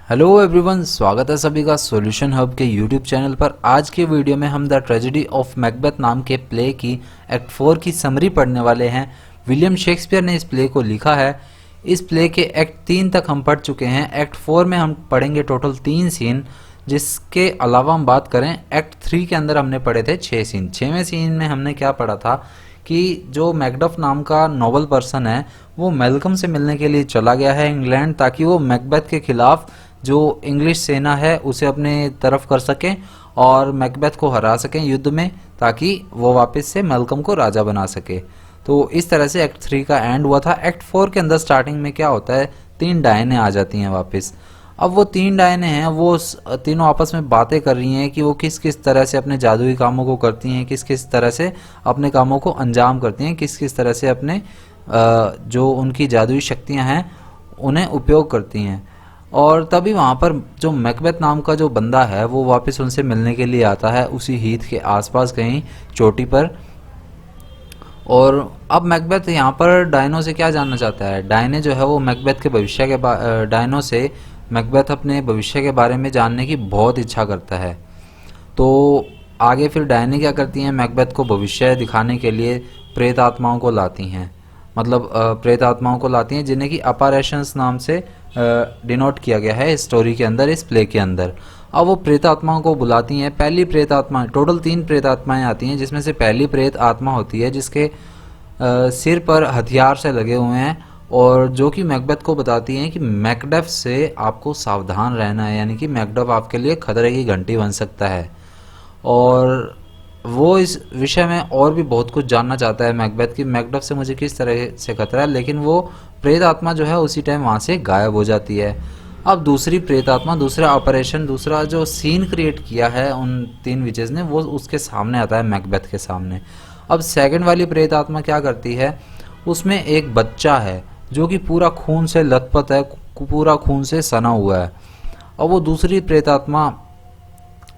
Hello everyone, स्वागत है सभी का सॉल्यूशन हब के यूट्यूब चैनल पर। आज के वीडियो में हम द ट्रेजेडी ऑफ मैकबेथ नाम के प्ले की एक्ट 4 की समरी पढ़ने वाले हैं। विलियम शेक्सपियर ने इस प्ले को लिखा है। इस प्ले के एक्ट 3 तक हम पढ़ चुके हैं। एक्ट 4 में हम पढ़ेंगे टोटल 3 सीन, जिसके अलावा हम बात करें एक्ट 3 के अंदर हमने पढ़े थे 6 सीन। 6वें सीन में हमने क्या पढ़ा था कि जो मैकडफ नाम का नोबल पर्सन है वो मेलकम से मिलने के लिए चला गया है इंग्लैंड, ताकि वो मैकबेथ के खिलाफ जो इंग्लिश सेना है उसे अपने तरफ कर सकें और मैकबेथ को हरा सकें युद्ध में, ताकि वो वापस से मेलकम को राजा बना सके। तो इस तरह से एक्ट 3 का एंड हुआ था। एक्ट 4 के अंदर स्टार्टिंग में क्या होता है, 3 डायने आ जाती हैं वापस। अब वो 3 डायने हैं, वो तीनों आपस में बातें कर रही हैं कि वो किस किस तरह से अपने जादुई कामों को करती हैं, किस किस तरह से अपने कामों को अंजाम करती हैं, किस किस तरह से अपने जो उनकी जादुई शक्तियां हैं उन्हें उपयोग करती हैं। और तभी वहाँ पर जो मैकबेथ नाम का जो बंदा है वो वापस उनसे मिलने के लिए आता है, उसी हीथ के आसपास कहीं चोटी पर। और अब मैकबेथ यहाँ पर डायनो से क्या जानना चाहता है। डायने जो है वो मैकबेथ के भविष्य के डायनो से मैकबेथ अपने भविष्य के बारे में जानने की बहुत इच्छा करता है। तो आगे फिर डायने क्या करती हैं, मैकबेथ को भविष्य दिखाने के लिए प्रेत आत्माओं को लाती हैं, मतलब प्रेत आत्माओं को लाती हैं, जिन्हें कि अपैरेशंस नाम से डिनोट किया गया है इस स्टोरी के अंदर, इस प्ले के अंदर। अब वो प्रेत आत्माओं को बुलाती हैं। पहली प्रेत आत्मा, टोटल 3 प्रेत आत्माएं आती हैं, जिसमें से पहली प्रेत आत्मा होती है जिसके सिर पर हथियार से लगे हुए हैं, और जो कि मैकबेथ को बताती हैं कि मैकडफ से आपको सावधान रहना है, यानी कि मैकडफ आपके लिए खतरे की घंटी बन सकता है। और वो इस विषय में और भी बहुत कुछ जानना चाहता है मैकबेथ कि मैकडफ से मुझे किस तरह से खतरा है, लेकिन वो प्रेत आत्मा जो है उसी टाइम वहाँ से गायब हो जाती है। अब दूसरी प्रेत आत्मा, दूसरा ऑपरेशन, दूसरा जो सीन क्रिएट किया है उन 3 विचेस ने, वो उसके सामने आता है, मैकबेथ के सामने। अब सेकंड वाली प्रेत आत्मा क्या करती है, उसमें एक बच्चा है जो कि पूरा खून से लथपथ है, पूरा खून से सना हुआ है। और वो दूसरी प्रेत आत्मा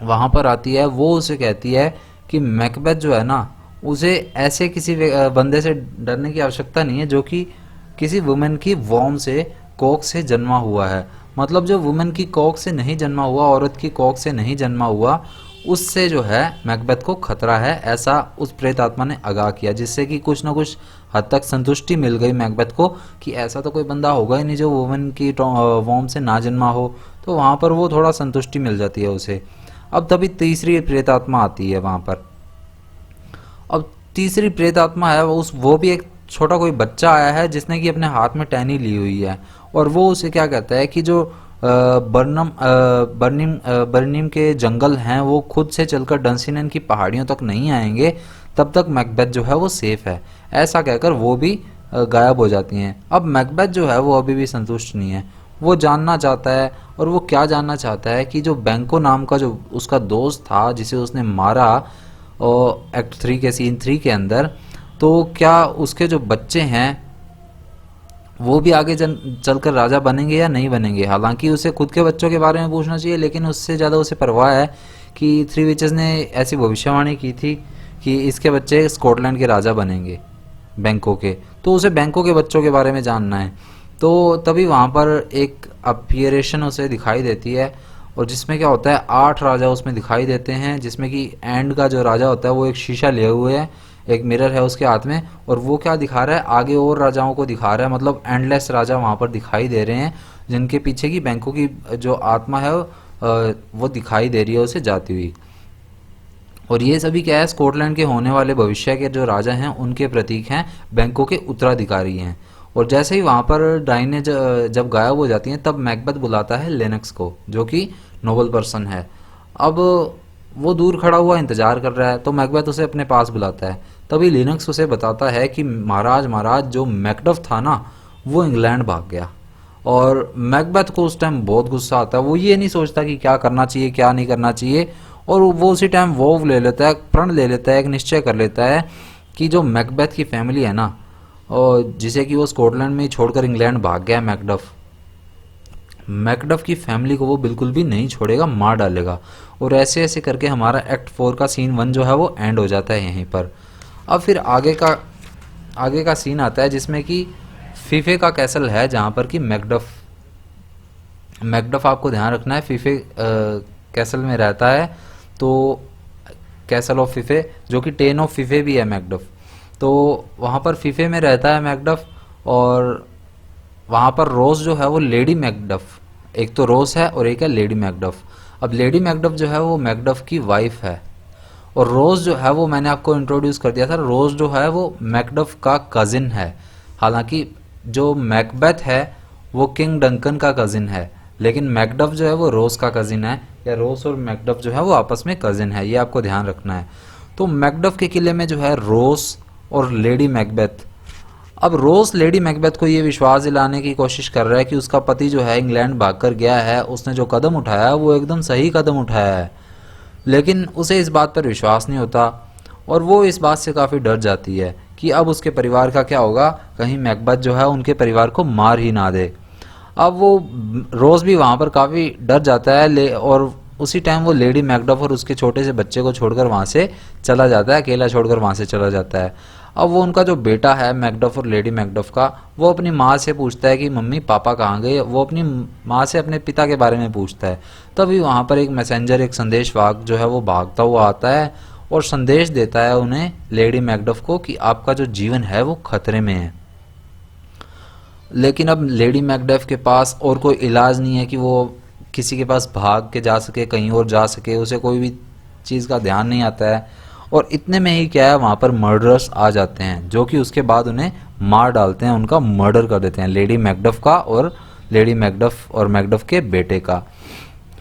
वहाँ पर आती है, वो उसे कहती है कि मैकबेथ जो है ना, उसे ऐसे किसी बंदे से डरने की आवश्यकता नहीं है जो कि किसी वुमेन की वॉर्म से, कोख से जन्मा हुआ है। मतलब जो वुमेन की कोख से नहीं जन्मा हुआ, औरत की कोख से नहीं जन्मा हुआ, उससे जो है मैकबेथ को खतरा है, ऐसा उस प्रेत आत्मा ने आगाह किया, जिससे कि कुछ ना कुछ हद तक संतुष्टि मिल गई मैकबेथ को कि ऐसा तो कोई बंदा होगा ही नहीं जो वुमेन की वॉर्म से ना जन्मा हो। तो वहाँ पर वो थोड़ा संतुष्टि मिल जाती है उसे। अब तभी तीसरी प्रेत आत्मा आती है वहाँ पर। अब तीसरी प्रेत आत्मा है वो भी एक छोटा कोई बच्चा आया है जिसने कि अपने हाथ में टहनी ली हुई है, और वो उसे क्या कहता है कि जो बर्निम के जंगल हैं वो खुद से चलकर डंसिनन की पहाड़ियों तक नहीं आएंगे, तब तक मैकबेथ जो है वो सेफ है। ऐसा कहकर वो भी गायब हो जाती हैं। अब मैकबेथ जो है वो अभी भी संतुष्ट नहीं है, वो जानना चाहता है। और वो क्या जानना चाहता है कि जो बैंको नाम का जो उसका दोस्त था जिसे उसने मारा और एक्ट 3 के सीन 3 के अंदर, तो क्या उसके जो बच्चे हैं वो भी आगे चलकर राजा बनेंगे या नहीं बनेंगे। हालांकि उसे खुद के बच्चों के बारे में पूछना चाहिए, लेकिन उससे ज़्यादा उसे परवाह है कि 3 विचेस ने ऐसी भविष्यवाणी की थी कि इसके बच्चे स्कॉटलैंड के राजा बनेंगे, बैंको के। तो उसे बैंको के बच्चों के बारे में जानना है। तो तभी वहाँ पर एक अपीयरेशन उसे दिखाई देती है, और जिसमें क्या होता है 8 राजा उसमें दिखाई देते हैं, जिसमें कि एंड का जो राजा होता है वो एक शीशा लिए हुए है, एक मिरर है उसके हाथ में, और वो क्या दिखा रहा है, आगे और राजाओं को दिखा रहा है। मतलब एंडलेस राजा वहाँ पर दिखाई दे रहे हैं, जिनके पीछे की बैंकों की जो आत्मा है वो दिखाई दे रही है उसे जाती हुई। और ये सभी क्या है, स्कॉटलैंड के होने वाले भविष्य के जो राजा हैं उनके प्रतीक हैं, बैंकों के उत्तराधिकारी हैं। और जैसे ही वहाँ पर डायने जब गायब हो जाती हैं, तब मैकबेथ बुलाता है लेनक्स को, जो कि नोबल पर्सन है। अब वो दूर खड़ा हुआ इंतजार कर रहा है, तो मैकबेथ उसे अपने पास बुलाता है। तभी लिनक्स उसे बताता है कि महाराज जो मैकडफ था ना, वो इंग्लैंड भाग गया। और मैकबेथ को उस टाइम बहुत गुस्सा आता है। वो ये नहीं सोचता कि क्या करना चाहिए क्या नहीं करना चाहिए, और वो उसी टाइम वोव ले लेता है, प्रण ले लेता है, एक निश्चय कर लेता है कि जो मैकबेथ की फैमिली है ना, और जिसे कि वो स्कॉटलैंड में ही छोड़कर इंग्लैंड भाग गया मैकडफ की फैमिली को वो बिल्कुल भी नहीं छोड़ेगा, मार डालेगा। और ऐसे ऐसे करके हमारा एक्ट 4 का सीन 1 जो है वो एंड हो जाता है यहीं पर। अब फिर आगे का सीन आता है जिसमें कि फीफे का कैसल है, जहाँ पर कि मैकडफ मैकडफ आपको ध्यान रखना है फीफे कैसल में रहता है, तो कैसल ऑफ फीफे, जो कि टेन ऑफ फीफे भी है मैकडफ, तो वहाँ पर फीफे में रहता है मैकडफ। और वहाँ पर रोज जो है वो लेडी मैकडफ, एक तो रोज है और एक है लेडी मैकडफ। अब लेडी मैकडफ जो है वो मैकडफ की वाइफ है, और रोज जो है वो मैंने आपको इंट्रोड्यूस कर दिया था, रोज जो है वो मैकडफ का कजिन है। हालांकि जो मैकबेथ है वो किंग डंकन का कजिन है, लेकिन मैकडफ जो है वो रोज का कजिन है, या रोज और मैकडफ जो है वो आपस में कजिन है, ये आपको ध्यान रखना है। तो मैकडफ के किले में जो है रोज और लेडी मैकबेथ, अब रोज लेडी मैकबेथ को ये विश्वास दिलाने की कोशिश कर रहा है कि उसका पति जो है इंग्लैंड भागकर गया है, उसने जो कदम उठाया वो एकदम सही कदम उठाया है, लेकिन उसे इस बात पर विश्वास नहीं होता, और वो इस बात से काफ़ी डर जाती है कि अब उसके परिवार का क्या होगा, कहीं मैकबेथ जो है उनके परिवार को मार ही ना दे। अब वो रोज़ भी वहाँ पर काफ़ी डर जाता है, और उसी टाइम वो लेडी मैकडफ और उसके छोटे से बच्चे को छोड़कर वहाँ से चला जाता है, अकेला छोड़कर वहाँ से चला जाता है। अब वो उनका जो बेटा है मैकडफ और लेडी मैकडफ का, वो अपनी माँ से पूछता है कि मम्मी पापा कहाँ गए, वो अपनी माँ से अपने पिता के बारे में पूछता है। तभी वहाँ पर एक मैसेंजर, एक संदेशवाहक जो है वो भागता हुआ आता है और संदेश देता है उन्हें, लेडी मैकडफ को, कि आपका जो जीवन है वो खतरे में है। लेकिन अब लेडी मैकडफ के पास और कोई इलाज नहीं है कि वो किसी के पास भाग के जा सके, कहीं और जा सके, उसे कोई भी चीज़ का ध्यान नहीं आता है। और इतने में ही क्या है, वहाँ पर मर्डरर्स आ जाते हैं, जो कि उसके बाद उन्हें मार डालते हैं, उनका मर्डर कर देते हैं, लेडी मैकडफ का और लेडी मैकडफ और मैकडफ के बेटे का।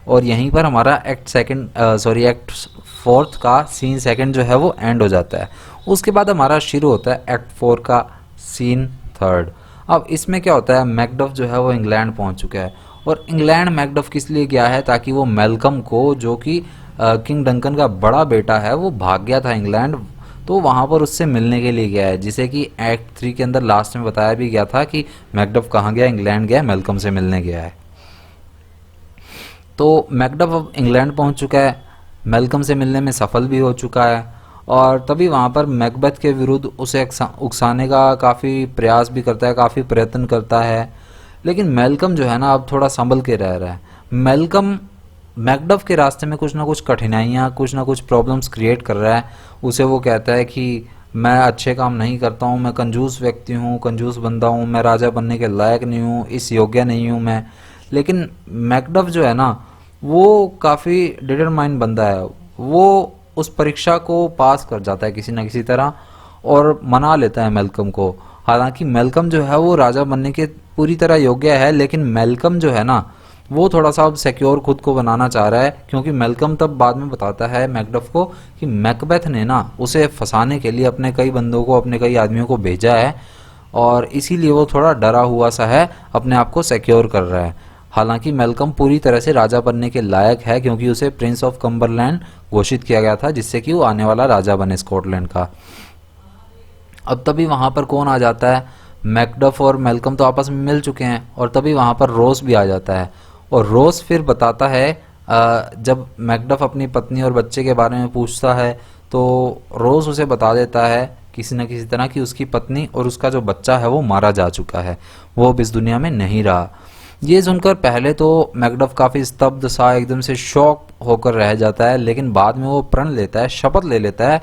और यहीं पर हमारा एक्ट फोर्थ का सीन सेकंड जो है वो एंड हो जाता है। उसके बाद हमारा शुरू होता है एक्ट 4 का सीन थर्ड। अब इसमें क्या होता है, मैकडफ जो है वो इंग्लैंड पहुंच चुका है, और इंग्लैंड मैकडफ किस लिए गया है, ताकि वो मेलकम को, जो कि किंग डंकन का बड़ा बेटा है, वो भाग गया था इंग्लैंड, तो वहाँ पर उससे मिलने के लिए गया है, जिसे कि एक्ट 3 के अंदर लास्ट में बताया भी गया था कि मैकडफ कहाँ गया, इंग्लैंड गया, मेलकम से मिलने गया है। तो मैकडफ अब इंग्लैंड पहुँच चुका है, मेलकम से मिलने में सफल भी हो चुका है, और तभी वहाँ पर मैकबेथ के विरुद्ध उसे उकसाने का काफ़ी प्रयास भी करता है, काफ़ी प्रयत्न करता है। लेकिन मेलकम जो है ना अब थोड़ा संभल के रह रहा है। मेलकम मैकडफ के रास्ते में कुछ ना कुछ कठिनाइयाँ, कुछ ना कुछ प्रॉब्लम्स क्रिएट कर रहा है। उसे वो कहता है कि मैं अच्छे काम नहीं करता हूँ, मैं कंजूस व्यक्ति हूँ, कंजूस बंदा हूँ, मैं राजा बनने के लायक नहीं हूँ, इस योग्य नहीं हूँ मैं। लेकिन मैकडफ जो है ना वो काफ़ी डिटरमाइंड बंदा है, वो उस परीक्षा को पास कर जाता है किसी न किसी तरह और मना लेता है मेलकम को। हालांकि मेलकम जो है वो राजा बनने के पूरी तरह योग्य है, लेकिन मेलकम जो है ना वो थोड़ा सा अब सिक्योर खुद को बनाना चाह रहा है, क्योंकि मेलकम तब बाद में बताता है मैकडफ को कि मैकबेथ ने ना उसे फंसाने के लिए अपने कई बंदों को, अपने कई आदमियों को भेजा है, और इसीलिए वो थोड़ा डरा हुआ सा है, अपने आप को सिक्योर कर रहा है। हालांकि मेलकम पूरी तरह से राजा बनने के लायक है, क्योंकि उसे प्रिंस ऑफ कम्बरलैंड घोषित किया गया था, जिससे कि वो आने वाला राजा बने स्कॉटलैंड का। अब तभी वहाँ पर कौन आ जाता है, मैकडफ और मेलकम तो आपस में मिल चुके हैं, और तभी वहाँ पर रोज भी आ जाता है। और रोज फिर बताता है, जब मैकडफ अपनी पत्नी और बच्चे के बारे में पूछता है तो रोज उसे बता देता है किसी न किसी तरह कि उसकी पत्नी और उसका जो बच्चा है वो मारा जा चुका है, वो अब इस दुनिया में नहीं रहा। ये सुनकर पहले तो मैकडफ काफ़ी स्तब्ध सा, एकदम से शॉक होकर रह जाता है, लेकिन बाद में वो प्रण लेता है, शपथ ले लेता है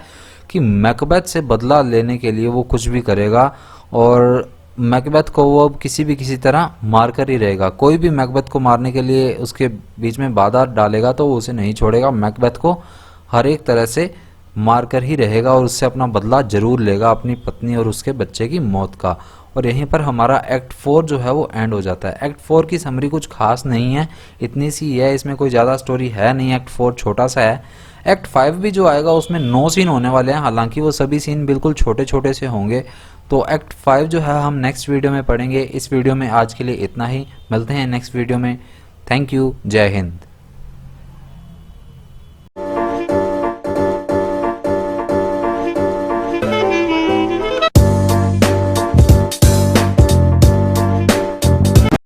कि मैकबेथ से बदला लेने के लिए वो कुछ भी करेगा, और मैकबेथ को वो अब किसी तरह मार कर ही रहेगा। कोई भी मैकबेथ को मारने के लिए उसके बीच में बाधा डालेगा तो वो उसे नहीं छोड़ेगा, मैकबेथ को हर एक तरह से मार कर ही रहेगा, और उससे अपना बदला जरूर लेगा, अपनी पत्नी और उसके बच्चे की मौत का। और यहीं पर हमारा एक्ट 4 जो है वो एंड हो जाता है। एक्ट 4 की समरी कुछ खास नहीं है, इतनी सी है, इसमें कोई ज़्यादा स्टोरी है नहीं, एक्ट 4 छोटा सा है। एक्ट 5 भी जो आएगा उसमें 9 सीन होने वाले हैं, हालांकि वो सभी सीन बिल्कुल छोटे छोटे से होंगे। तो एक्ट 5 जो है हम नेक्स्ट वीडियो में पढ़ेंगे। इस वीडियो में आज के लिए इतना ही, मिलते हैं नेक्स्ट वीडियो में। थैंक यू, जय हिंद।